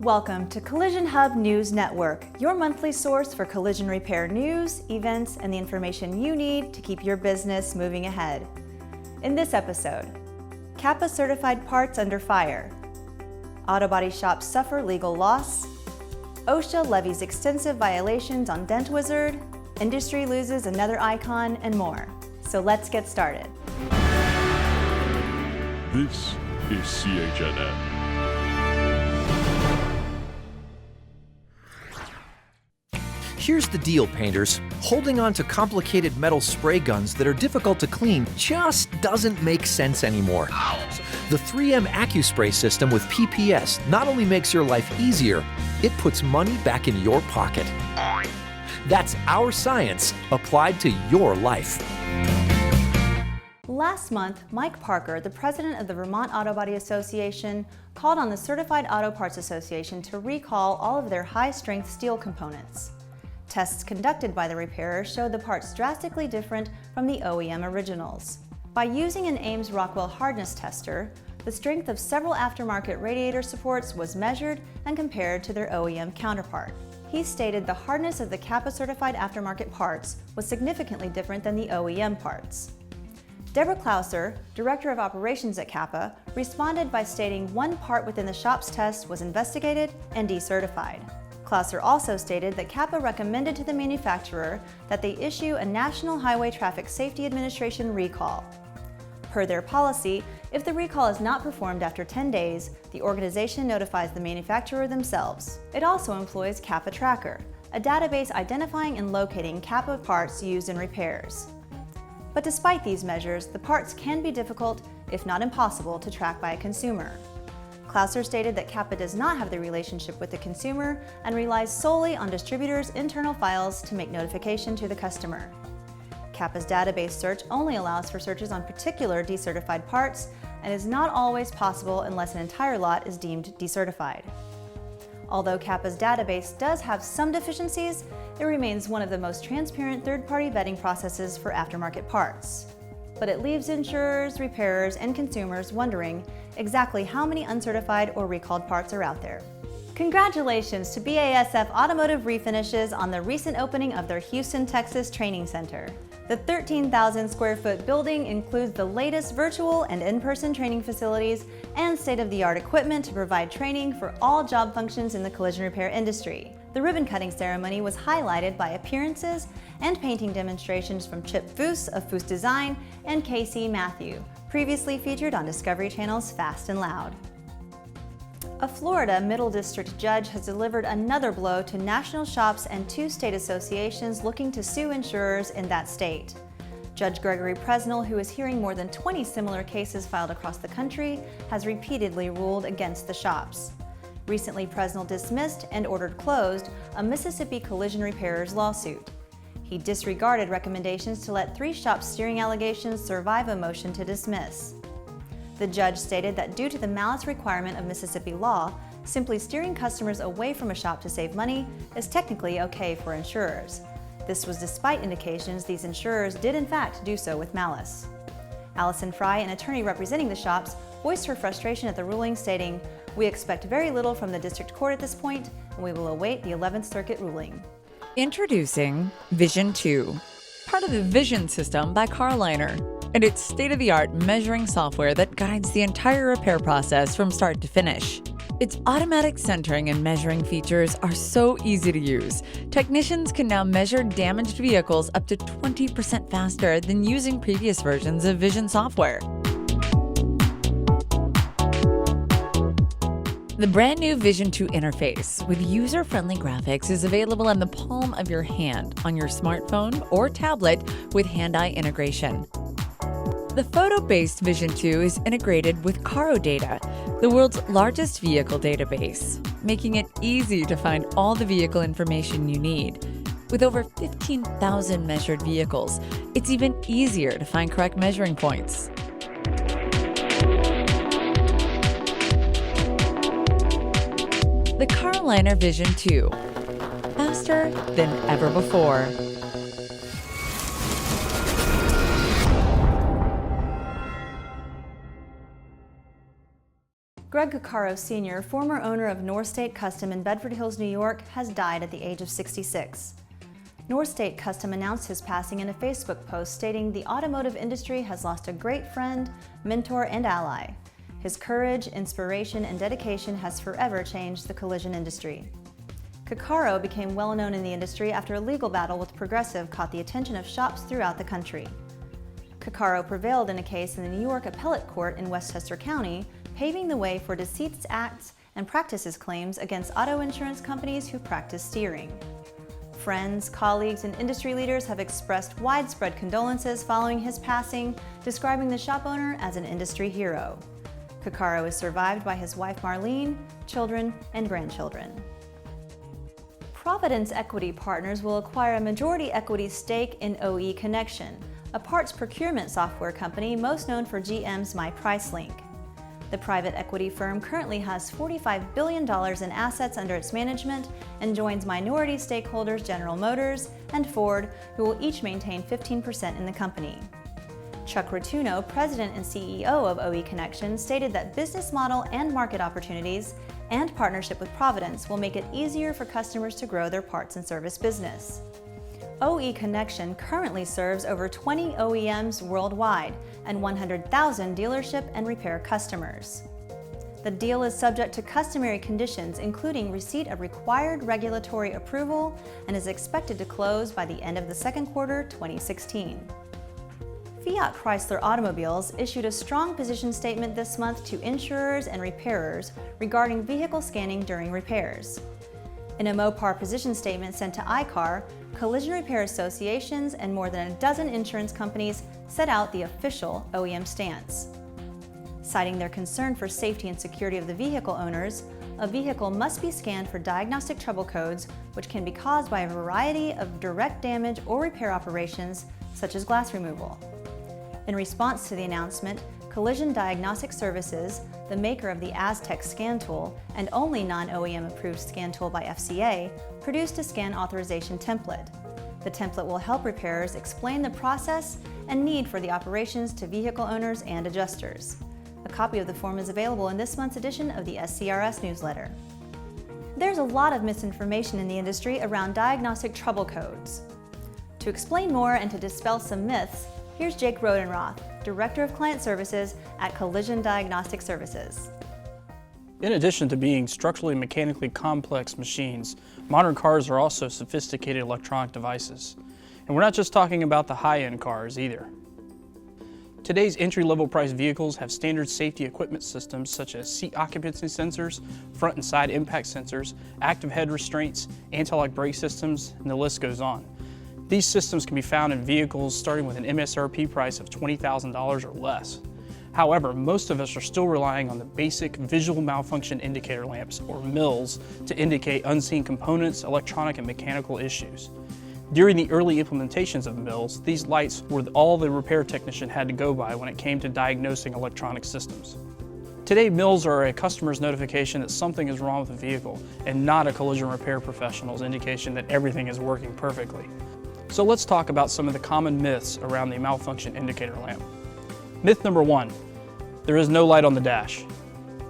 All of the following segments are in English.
Welcome to Collision Hub News Network, your monthly source for collision repair news, events, and the information you need to keep your business moving ahead. In this episode, CAPA certified parts under fire, Autobody shops suffer legal loss, OSHA levies extensive violations on Dent Wizard, industry loses another icon, and more. So let's get started. This is CHNN. Here's the deal, painters. Holding on to complicated metal spray guns that are difficult to clean just doesn't make sense anymore. The 3M AccuSpray system with PPS not only makes your life easier, it puts money back in your pocket. That's our science applied to your life. Last month, Mike Parker, the president of the Vermont Autobody Association, called on the Certified Auto Parts Association to recall all of their high-strength steel components. Tests conducted by the repairer showed the parts drastically different from the OEM originals. By using an Ames Rockwell hardness tester, the strength of several aftermarket radiator supports was measured and compared to their OEM counterpart. He stated the hardness of the CAPA certified aftermarket parts was significantly different than the OEM parts. Deborah Klauser, Director of Operations at CAPA, responded by stating one part within the shop's test was investigated and decertified. Klauser also stated that CAPA recommended to the manufacturer that they issue a National Highway Traffic Safety Administration recall. Per their policy, if the recall is not performed after 10 days, the organization notifies the manufacturer themselves. It also employs CAPA Tracker, a database identifying and locating CAPA parts used in repairs. But despite these measures, the parts can be difficult, if not impossible, to track by a consumer. Klauser stated that CAPA does not have the relationship with the consumer and relies solely on distributors' internal files to make notification to the customer. CAPA's database search only allows for searches on particular decertified parts and is not always possible unless an entire lot is deemed decertified. Although CAPA's database does have some deficiencies, it remains one of the most transparent third-party vetting processes for aftermarket parts. But it leaves insurers, repairers, and consumers wondering exactly how many uncertified or recalled parts are out there. Congratulations to BASF Automotive Refinishes on the recent opening of their Houston, Texas training center. The 13,000 square foot building includes the latest virtual and in-person training facilities and state-of-the-art equipment to provide training for all job functions in the collision repair industry. The ribbon-cutting ceremony was highlighted by appearances and painting demonstrations from Chip Foose of Foose Design and Casey Matthew, previously featured on Discovery Channel's Fast and Loud. A Florida Middle District judge has delivered another blow to national shops and two state associations looking to sue insurers in that state. Judge Gregory Presnell, who is hearing more than 20 similar cases filed across the country, has repeatedly ruled against the shops. Recently, Presnell dismissed and ordered closed a Mississippi collision repairer's lawsuit. He disregarded recommendations to let 3 shops' steering allegations survive a motion to dismiss. The judge stated that due to the malice requirement of Mississippi law, simply steering customers away from a shop to save money is technically okay for insurers. This was despite indications these insurers did in fact do so with malice. Allison Fry, an attorney representing the shops, voiced her frustration at the ruling, stating, "We expect very little from the district court at this point, and we will await the 11th Circuit ruling." Introducing Vision 2, part of the Vision system by Carliner, and its state-of-the-art measuring software that guides the entire repair process from start to finish. Its automatic centering and measuring features are so easy to use. Technicians can now measure damaged vehicles up to 20% faster than using previous versions of Vision software. The brand new Vision 2 interface with user-friendly graphics is available in the palm of your hand on your smartphone or tablet with hand-eye integration. The photo-based Vision 2 is integrated with Kokoro data, the world's largest vehicle database, making it easy to find all the vehicle information you need. With over 15,000 measured vehicles, it's even easier to find correct measuring points. The Carliner Vision 2, faster than ever before. Greg Kokoro Sr., former owner of North State Custom in Bedford Hills, New York, has died at the age of 66. North State Custom announced his passing in a Facebook post stating the automotive industry has lost a great friend, mentor, and ally. His courage, inspiration, and dedication has forever changed the collision industry. Kokoro became well known in the industry after a legal battle with Progressive caught the attention of shops throughout the country. Kokoro prevailed in a case in the New York Appellate Court in Westchester County, paving the way for Deceits Acts and Practices claims against auto insurance companies who practice steering. Friends, colleagues, and industry leaders have expressed widespread condolences following his passing, describing the shop owner as an industry hero. Kokoro is survived by his wife Marlene, children, and grandchildren. Providence Equity Partners will acquire a majority equity stake in OE Connection, a parts procurement software company most known for GM's MyPriceLink. The private equity firm currently has $45 billion in assets under its management and joins minority stakeholders General Motors and Ford, who will each maintain 15% in the company. Chuck Rotuno, president and CEO of OE Connection, stated that business model and market opportunities and partnership with Providence will make it easier for customers to grow their parts and service business. OE Connection currently serves over 20 OEMs worldwide and 100,000 dealership and repair customers. The deal is subject to customary conditions, including receipt of required regulatory approval, and is expected to close by the end of the second quarter 2016. Fiat Chrysler Automobiles issued a strong position statement this month to insurers and repairers regarding vehicle scanning during repairs. In a Mopar position statement sent to iCar, collision repair associations and more than a dozen insurance companies set out the official OEM stance. Citing their concern for safety and security of the vehicle owners, a vehicle must be scanned for diagnostic trouble codes, which can be caused by a variety of direct damage or repair operations, such as glass removal. In response to the announcement, Collision Diagnostic Services, the maker of the Aztec scan tool and only non-OEM approved scan tool by FCA, produced a scan authorization template. The template will help repairers explain the process and need for the operations to vehicle owners and adjusters. A copy of the form is available in this month's edition of the SCRS newsletter. There's a lot of misinformation in the industry around diagnostic trouble codes. To explain more and to dispel some myths, here's Jake Rodenroth, Director of Client Services at Collision Diagnostic Services. In addition to being structurally and mechanically complex machines, modern cars are also sophisticated electronic devices. And we're not just talking about the high-end cars either. Today's entry-level price vehicles have standard safety equipment systems such as seat occupancy sensors, front and side impact sensors, active head restraints, anti-lock brake systems, and the list goes on. These systems can be found in vehicles starting with an MSRP price of $20,000 or less. However, most of us are still relying on the basic visual malfunction indicator lamps, or MILs, to indicate unseen components, electronic and mechanical issues. During the early implementations of MILs, these lights were all the repair technician had to go by when it came to diagnosing electronic systems. Today, MILs are a customer's notification that something is wrong with the vehicle, and not a collision repair professional's indication that everything is working perfectly. So let's talk about some of the common myths around the malfunction indicator lamp. Myth number 1, there is no light on the dash.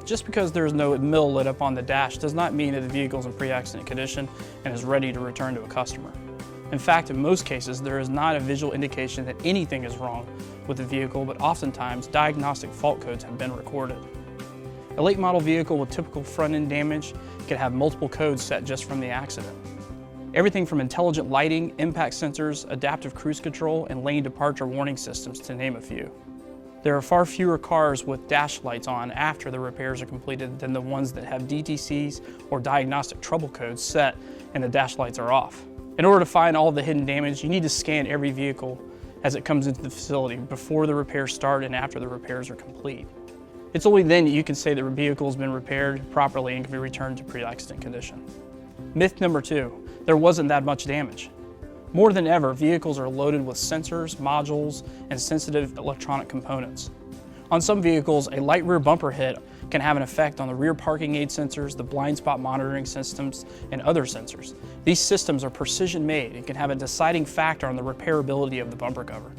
Just because there is no MIL lit up on the dash does not mean that the vehicle is in pre-accident condition and is ready to return to a customer. In fact, in most cases, there is not a visual indication that anything is wrong with the vehicle, but oftentimes diagnostic fault codes have been recorded. A late model vehicle with typical front-end damage can have multiple codes set just from the accident. Everything from intelligent lighting, impact sensors, adaptive cruise control, and lane departure warning systems, to name a few. There are far fewer cars with dash lights on after the repairs are completed than the ones that have DTCs or diagnostic trouble codes set and the dash lights are off. In order to find all the hidden damage, you need to scan every vehicle as it comes into the facility before the repairs start and after the repairs are complete. It's only then that you can say that the vehicle has been repaired properly and can be returned to pre-accident condition. Myth number 2, there wasn't that much damage. More than ever, vehicles are loaded with sensors, modules, and sensitive electronic components. On some vehicles, a light rear bumper hit can have an effect on the rear parking aid sensors, the blind spot monitoring systems, and other sensors. These systems are precision made and can have a deciding factor on the repairability of the bumper cover.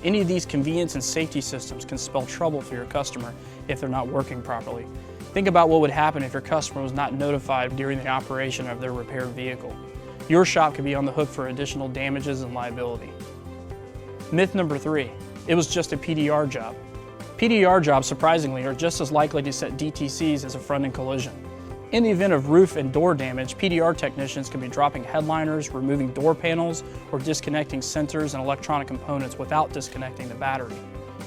Any of these convenience and safety systems can spell trouble for your customer if they're not working properly. Think about what would happen if your customer was not notified during the operation of their repaired vehicle. Your shop could be on the hook for additional damages and liability. Myth number 3, it was just a PDR job. PDR jobs, surprisingly, are just as likely to set DTCs as a front-end collision. In the event of roof and door damage, PDR technicians can be dropping headliners, removing door panels, or disconnecting sensors and electronic components without disconnecting the battery.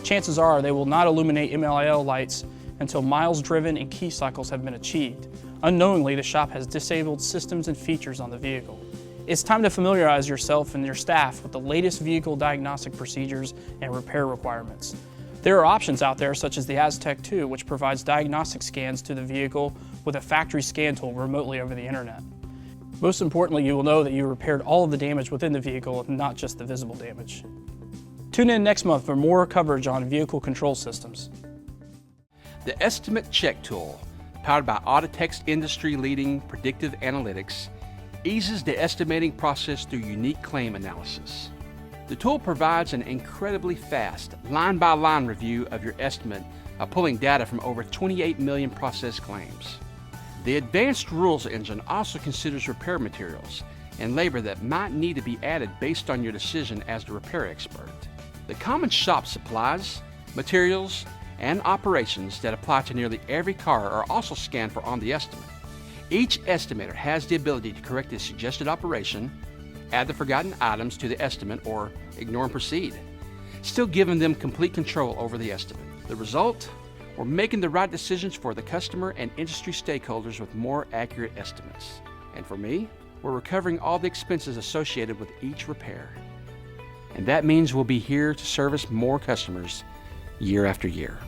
Chances are they will not illuminate MLIL lights until miles driven and key cycles have been achieved. Unknowingly, the shop has disabled systems and features on the vehicle. It's time to familiarize yourself and your staff with the latest vehicle diagnostic procedures and repair requirements. There are options out there such as the Aztec 2, which provides diagnostic scans to the vehicle with a factory scan tool remotely over the internet. Most importantly, you will know that you repaired all of the damage within the vehicle and not just the visible damage. Tune in next month for more coverage on vehicle control systems. The Estimate Check tool, powered by Autotech's industry-leading predictive analytics, eases the estimating process through unique claim analysis. The tool provides an incredibly fast, line-by-line review of your estimate by pulling data from over 28 million processed claims. The Advanced Rules engine also considers repair materials and labor that might need to be added based on your decision as the repair expert. The common shop supplies, materials, and operations that apply to nearly every car are also scanned for on the estimate. Each estimator has the ability to correct the suggested operation, add the forgotten items to the estimate, or ignore and proceed, still giving them complete control over the estimate. The result? We're making the right decisions for the customer and industry stakeholders with more accurate estimates. And for me, we're recovering all the expenses associated with each repair. And that means we'll be here to service more customers year after year.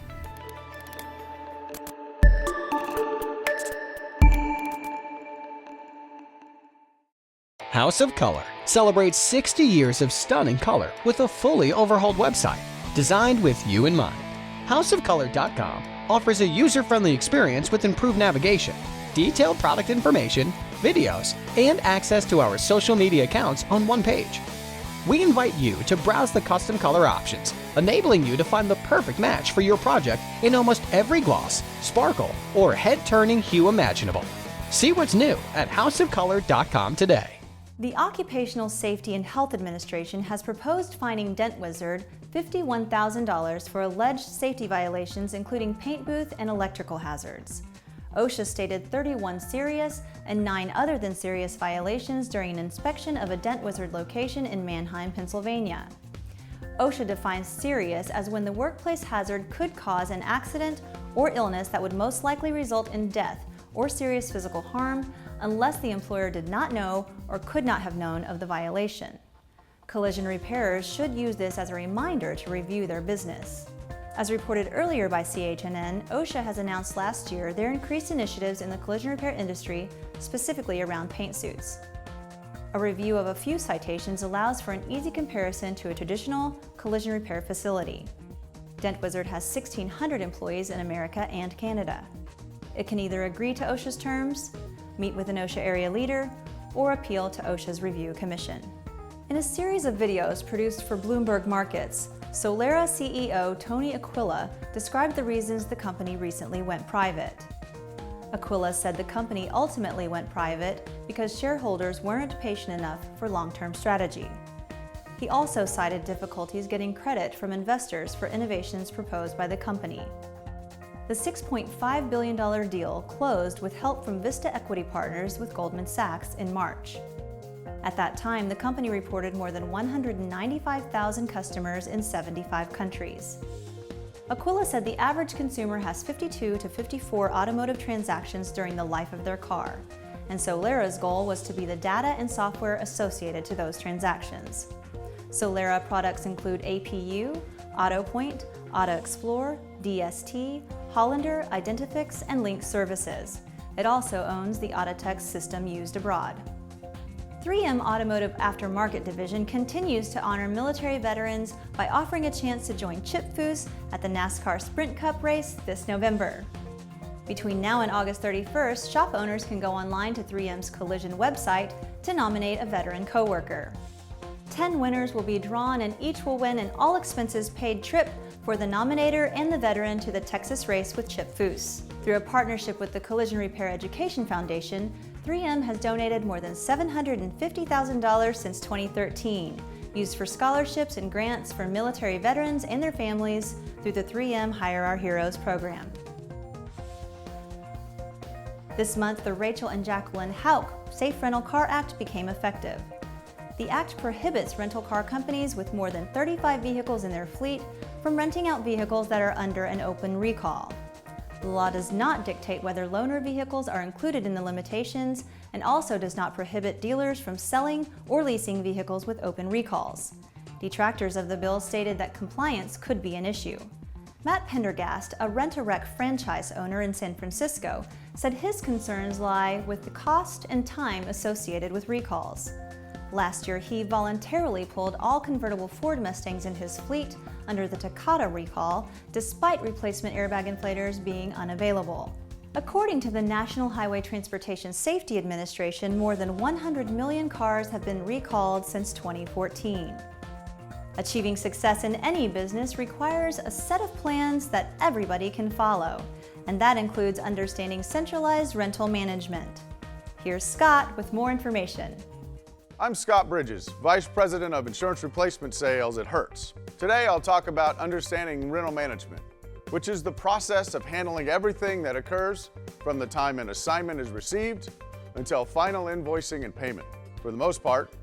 House of Kolor celebrates 60 years of stunning color with a fully overhauled website designed with you in mind. HouseofKolor.com offers a user-friendly experience with improved navigation, detailed product information, videos, and access to our social media accounts on one page. We invite you to browse the custom color options, enabling you to find the perfect match for your project in almost every gloss, sparkle, or head-turning hue imaginable. See what's new at HouseofKolor.com today. The Occupational Safety and Health Administration has proposed fining Dent Wizard $51,000 for alleged safety violations including paint booth and electrical hazards. OSHA stated 31 serious and 9 other than serious violations during an inspection of a Dent Wizard location in Mannheim, Pennsylvania. OSHA defines serious as when the workplace hazard could cause an accident or illness that would most likely result in death or serious physical harm unless the employer did not know or could not have known of the violation. Collision repairers should use this as a reminder to review their business. As reported earlier by CHNN, OSHA has announced last year their increased initiatives in the collision repair industry, specifically around paint suits. A review of a few citations allows for an easy comparison to a traditional collision repair facility. Dent Wizard has 1,600 employees in America and Canada. It can either agree to OSHA's terms, meet with an OSHA area leader, or appeal to OSHA's review commission. In a series of videos produced for Bloomberg Markets, Solera CEO Tony Aquila described the reasons the company recently went private. Aquila said the company ultimately went private because shareholders weren't patient enough for long-term strategy. He also cited difficulties getting credit from investors for innovations proposed by the company. The $6.5 billion deal closed with help from Vista Equity Partners with Goldman Sachs in March. At that time, the company reported more than 195,000 customers in 75 countries. Aquila said the average consumer has 52 to 54 automotive transactions during the life of their car, and Solera's goal was to be the data and software associated to those transactions. Solera products include APU, AutoPoint, AutoExplore, DST, Hollander, Identifix, and Link services. It also owns the Autotech system used abroad. 3M Automotive Aftermarket Division continues to honor military veterans by offering a chance to join Chip Foose at the NASCAR Sprint Cup race this November. Between now and August 31st, shop owners can go online to 3M's Collision website to nominate a veteran coworker. 10 winners will be drawn and each will win an all-expenses-paid trip for the nominator and the veteran to the Texas race with Chip Foose. Through a partnership with the Collision Repair Education Foundation, 3M has donated more than $750,000 since 2013, used for scholarships and grants for military veterans and their families through the 3M Hire Our Heroes program. This month, the Rachel and Jacqueline Hauk Safe Rental Car Act became effective. The act prohibits rental car companies with more than 35 vehicles in their fleet from renting out vehicles that are under an open recall. The law does not dictate whether loaner vehicles are included in the limitations and also does not prohibit dealers from selling or leasing vehicles with open recalls. Detractors of the bill stated that compliance could be an issue. Matt Pendergast, a Rent-A-Wreck franchise owner in San Francisco, said his concerns lie with the cost and time associated with recalls. Last year, he voluntarily pulled all convertible Ford Mustangs in his fleet under the Takata recall, despite replacement airbag inflators being unavailable. According to the National Highway Transportation Safety Administration, more than 100 million cars have been recalled since 2014. Achieving success in any business requires a set of plans that everybody can follow, and that includes understanding centralized rental management. Here's Scott with more information. I'm Scott Bridges, Vice President of Insurance Replacement Sales at Hertz. Today I'll talk about understanding rental management, which is the process of handling everything that occurs from the time an assignment is received until final invoicing and payment. For the most part,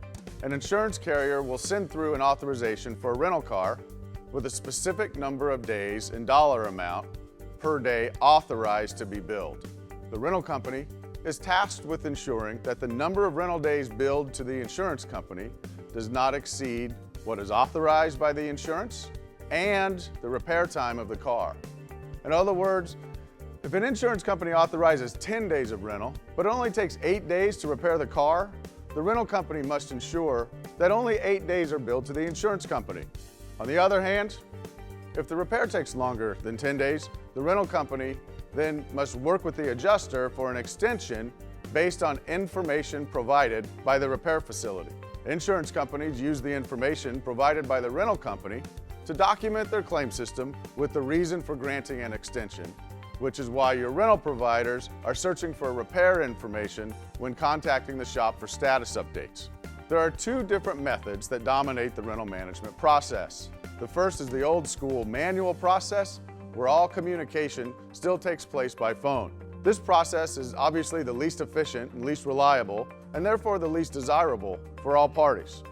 an insurance carrier will send through an authorization for a rental car with a specific number of days and dollar amount per day authorized to be billed. The rental company is tasked with ensuring that the number of rental days billed to the insurance company does not exceed what is authorized by the insurance and the repair time of the car. In other words, if an insurance company authorizes 10 days of rental, but it only takes 8 days to repair the car, the rental company must ensure that only 8 days are billed to the insurance company. On the other hand, if the repair takes longer than 10 days, the rental company then must work with the adjuster for an extension based on information provided by the repair facility. Insurance companies use the information provided by the rental company to document their claim system with the reason for granting an extension, which is why your rental providers are searching for repair information when contacting the shop for status updates. There are two different methods that dominate the rental management process. The first is the old school manual process, where all communication still takes place by phone. This process is obviously the least efficient and least reliable, and therefore the least desirable for all parties.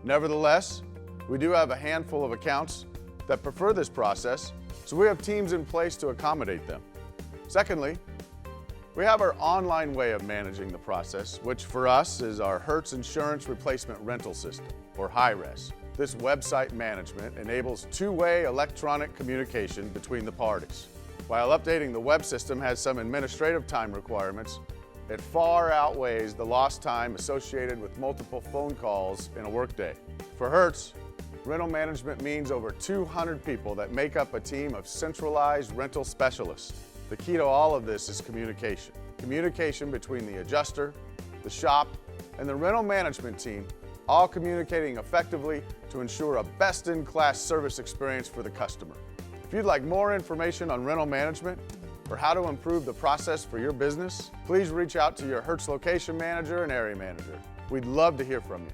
Nevertheless, we do have a handful of accounts that prefer this process, so we have teams in place to accommodate them. Secondly, we have our online way of managing the process, which for us is our Hertz Insurance Replacement Rental System, or HIRES. This website management enables two-way electronic communication between the parties. While updating the web system has some administrative time requirements, it far outweighs the lost time associated with multiple phone calls in a workday. For Hertz, rental management means over 200 people that make up a team of centralized rental specialists. The key to all of this is communication. Communication between the adjuster, the shop, and the rental management team, all communicating effectively to ensure a best-in-class service experience for the customer. If you'd like more information on rental management or how to improve the process for your business, please reach out to your Hertz location manager and area manager. We'd love to hear from you.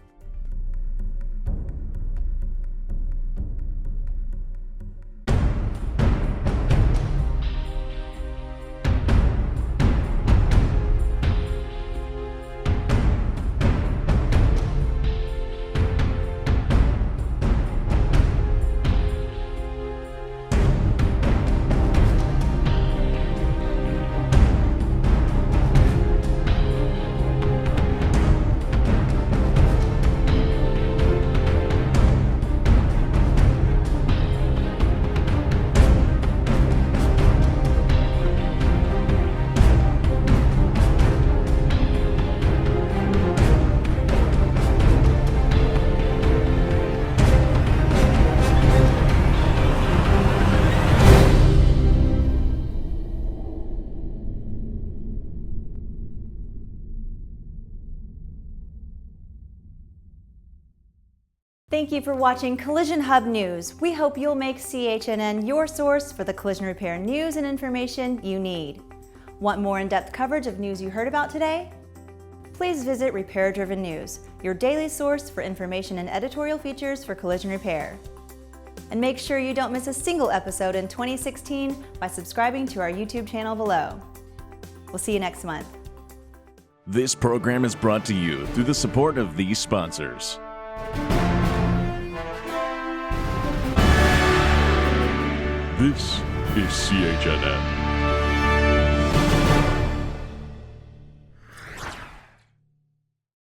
Thank you for watching Collision Hub News. We hope you'll make CHNN your source for the collision repair news and information you need. Want more in-depth coverage of news you heard about today? Please visit Repair Driven News, your daily source for information and editorial features for collision repair. And make sure you don't miss a single episode in 2016 by subscribing to our YouTube channel below. We'll see you next month. This program is brought to you through the support of these sponsors. This is CHNN.